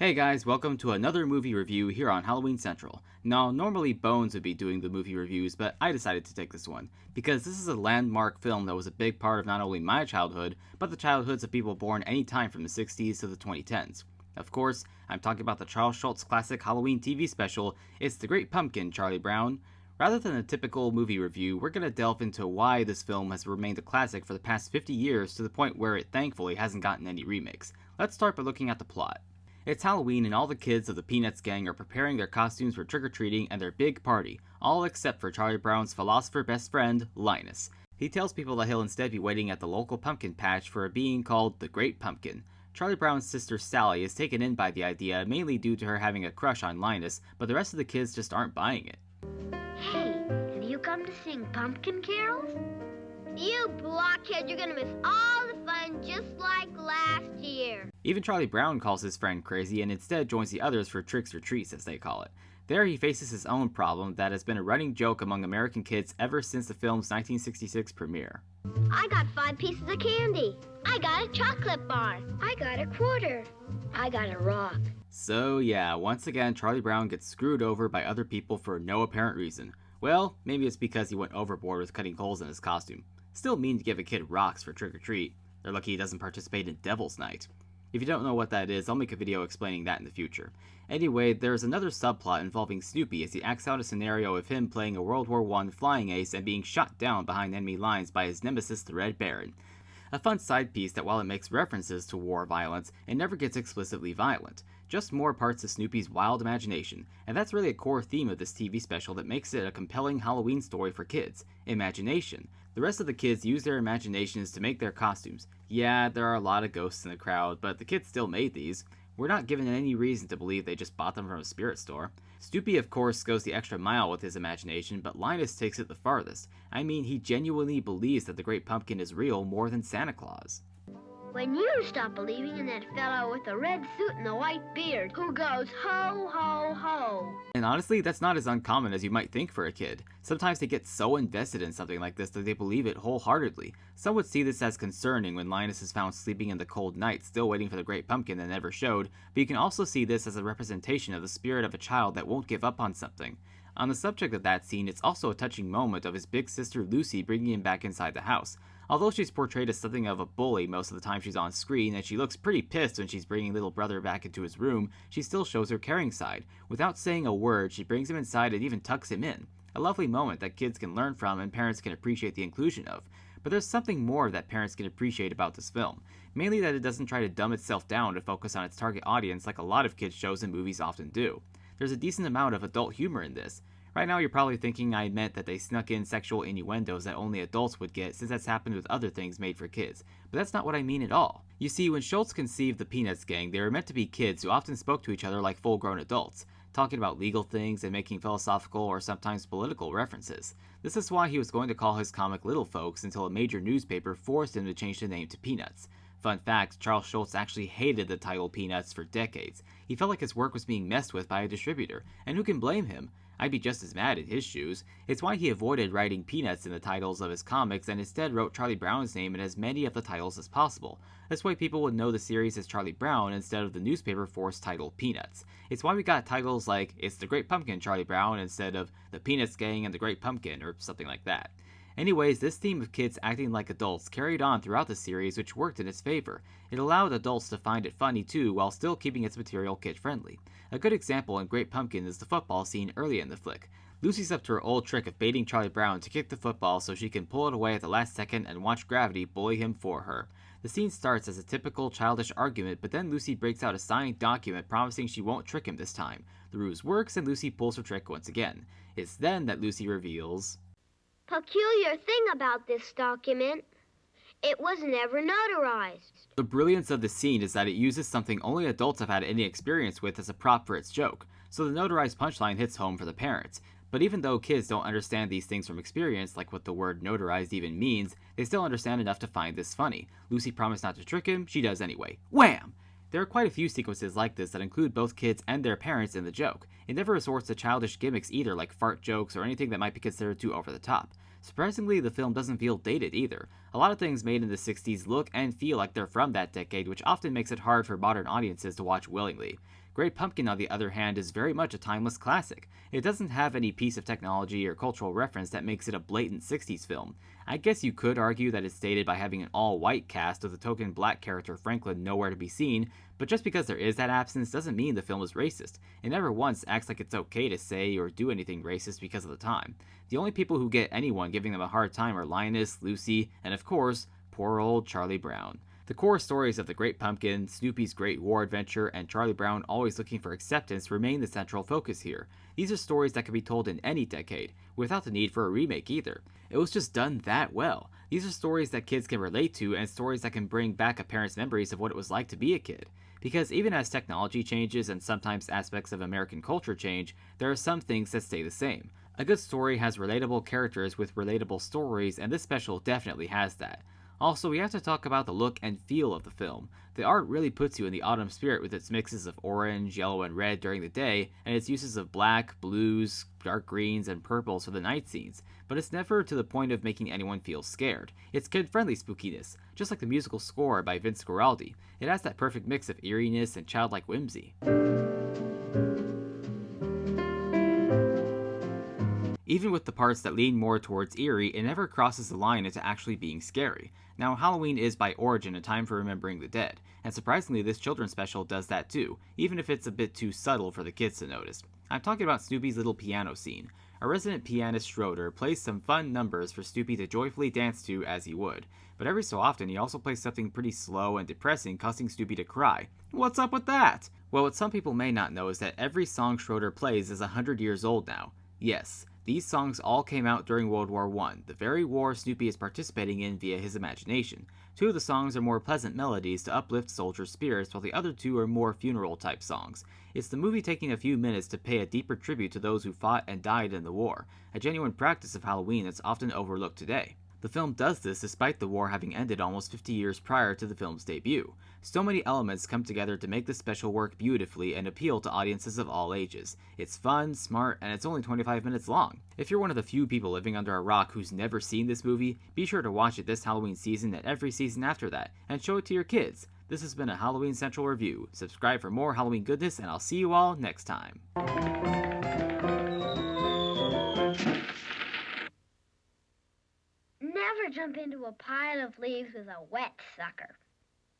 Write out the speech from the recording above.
Hey guys, welcome to another movie review here on Halloween Central. Now, normally Bones would be doing the movie reviews, but I decided to take this one, because this is a landmark film that was a big part of not only my childhood, but the childhoods of people born anytime from the 60s to the 2010s. Of course, I'm talking about the Charles Schulz classic Halloween TV special, It's the Great Pumpkin, Charlie Brown. Rather than a typical movie review, we're going to delve into why this film has remained a classic for the past 50 years to the point where it thankfully hasn't gotten any remakes. Let's start by looking at the plot. It's Halloween and all the kids of the Peanuts gang are preparing their costumes for trick-or-treating and their big party, all except for Charlie Brown's philosopher best friend, Linus. He tells people that he'll instead be waiting at the local pumpkin patch for a being called the Great Pumpkin. Charlie Brown's sister Sally is taken in by the idea mainly due to her having a crush on Linus, but the rest of the kids just aren't buying it. Hey, have you come to sing pumpkin carols? You blockhead, you're gonna miss all the fun just like last year. Even Charlie Brown calls his friend crazy and instead joins the others for tricks or treats, as they call it. There he faces his own problem that has been a running joke among American kids ever since the film's 1966 premiere. I got 5 pieces of candy. I got a chocolate bar. I got a quarter. I got a rock. So yeah, once again Charlie Brown gets screwed over by other people for no apparent reason. Well, maybe it's because he went overboard with cutting holes in his costume. Still mean to give a kid rocks for trick-or-treat. They're lucky he doesn't participate in Devil's Night. If you don't know what that is, I'll make a video explaining that in the future. Anyway, there's another subplot involving Snoopy as he acts out a scenario of him playing a World War I flying ace and being shot down behind enemy lines by his nemesis the Red Baron. A fun side piece that while it makes references to war violence, it never gets explicitly violent. Just more parts of Snoopy's wild imagination, and that's really a core theme of this TV special that makes it a compelling Halloween story for kids. Imagination. The rest of the kids use their imaginations to make their costumes. Yeah, there are a lot of ghosts in the crowd, but the kids still made these. We're not given any reason to believe they just bought them from a spirit store. Snoopy, of course, goes the extra mile with his imagination, but Linus takes it the farthest. I mean, he genuinely believes that the Great Pumpkin is real more than Santa Claus. When you stop believing in that fellow with the red suit and the white beard who goes ho, ho, ho. And honestly, that's not as uncommon as you might think for a kid. Sometimes they get so invested in something like this that they believe it wholeheartedly. Some would see this as concerning when Linus is found sleeping in the cold night, still waiting for the Great Pumpkin that never showed, but you can also see this as a representation of the spirit of a child that won't give up on something. On the subject of that scene, it's also a touching moment of his big sister Lucy bringing him back inside the house. Although she's portrayed as something of a bully most of the time she's on screen, and she looks pretty pissed when she's bringing little brother back into his room, she still shows her caring side. Without saying a word, she brings him inside and even tucks him in. A lovely moment that kids can learn from and parents can appreciate the inclusion of. But there's something more that parents can appreciate about this film. Mainly that it doesn't try to dumb itself down to focus on its target audience like a lot of kids shows and movies often do. There's a decent amount of adult humor in this. Right now you're probably thinking I meant that they snuck in sexual innuendos that only adults would get, since that's happened with other things made for kids. But that's not what I mean at all. You see, when Schulz conceived the Peanuts gang, they were meant to be kids who often spoke to each other like full-grown adults, talking about legal things and making philosophical or sometimes political references. This is why he was going to call his comic Little Folks until a major newspaper forced him to change the name to Peanuts. Fun fact, Charles Schulz actually hated the title Peanuts for decades. He felt like his work was being messed with by a distributor, and who can blame him? I'd be just as mad in his shoes. It's why he avoided writing Peanuts in the titles of his comics and instead wrote Charlie Brown's name in as many of the titles as possible. This way people would know the series as Charlie Brown instead of the newspaper force title Peanuts. It's why we got titles like It's the Great Pumpkin Charlie Brown instead of The Peanuts Gang and the Great Pumpkin or something like that. Anyways, this theme of kids acting like adults carried on throughout the series, which worked in its favor. It allowed adults to find it funny too, while still keeping its material kid-friendly. A good example in Great Pumpkin is the football scene early in the flick. Lucy's up to her old trick of baiting Charlie Brown to kick the football so she can pull it away at the last second and watch gravity bully him for her. The scene starts as a typical childish argument, but then Lucy breaks out a signed document promising she won't trick him this time. The ruse works and Lucy pulls her trick once again. It's then that Lucy reveals... Peculiar thing about this document, it was never notarized. The brilliance of the scene is that it uses something only adults have had any experience with as a prop for its joke, so the notarized punchline hits home for the parents. But even though kids don't understand these things from experience, like what the word notarized even means, they still understand enough to find this funny. Lucy promised not to trick him, she does anyway. Wham! There are quite a few sequences like this that include both kids and their parents in the joke. It never resorts to childish gimmicks either, like fart jokes or anything that might be considered too over the top. Surprisingly, the film doesn't feel dated either. A lot of things made in the 60s look and feel like they're from that decade, which often makes it hard for modern audiences to watch willingly. Great Pumpkin, on the other hand, is very much a timeless classic. It doesn't have any piece of technology or cultural reference that makes it a blatant 60s film. I guess you could argue that it's dated by having an all-white cast with the token black character Franklin nowhere to be seen, but just because there is that absence doesn't mean the film is racist. It never once acts like it's okay to say or do anything racist because of the time. The only people who get anyone giving them a hard time are Linus, Lucy, and of course, poor old Charlie Brown. The core stories of The Great Pumpkin, Snoopy's Great War Adventure, and Charlie Brown always looking for acceptance remain the central focus here. These are stories that can be told in any decade, without the need for a remake either. It was just done that well. These are stories that kids can relate to, and stories that can bring back a parent's memories of what it was like to be a kid. Because even as technology changes and sometimes aspects of American culture change, there are some things that stay the same. A good story has relatable characters with relatable stories, and this special definitely has that. Also, we have to talk about the look and feel of the film. The art really puts you in the autumn spirit with its mixes of orange, yellow, and red during the day, and its uses of black, blues, dark greens, and purples for the night scenes, but it's never to the point of making anyone feel scared. It's kid-friendly spookiness, just like the musical score by Vince Guaraldi. It has that perfect mix of eeriness and childlike whimsy. Even with the parts that lean more towards eerie, it never crosses the line into actually being scary. Now, Halloween is by origin a time for remembering the dead, and surprisingly this children's special does that too, even if it's a bit too subtle for the kids to notice. I'm talking about Snoopy's little piano scene. A resident pianist Schroeder plays some fun numbers for Snoopy to joyfully dance to as he would, but every so often he also plays something pretty slow and depressing, causing Snoopy to cry. What's up with that? Well, what some people may not know is that every song Schroeder plays is 100 years old now. Yes, these songs all came out during World War I, the very war Snoopy is participating in via his imagination. Two of the songs are more pleasant melodies to uplift soldiers' spirits, while the other two are more funeral-type songs. It's the movie taking a few minutes to pay a deeper tribute to those who fought and died in the war, a genuine practice of Halloween that's often overlooked today. The film does this despite the war having ended almost 50 years prior to the film's debut. So many elements come together to make this special work beautifully and appeal to audiences of all ages. It's fun, smart, and it's only 25 minutes long. If you're one of the few people living under a rock who's never seen this movie, be sure to watch it this Halloween season and every season after that, and show it to your kids. This has been a Halloween Central review. Subscribe for more Halloween goodness, and I'll see you all next time. Never jump into a pile of leaves with a wet sucker.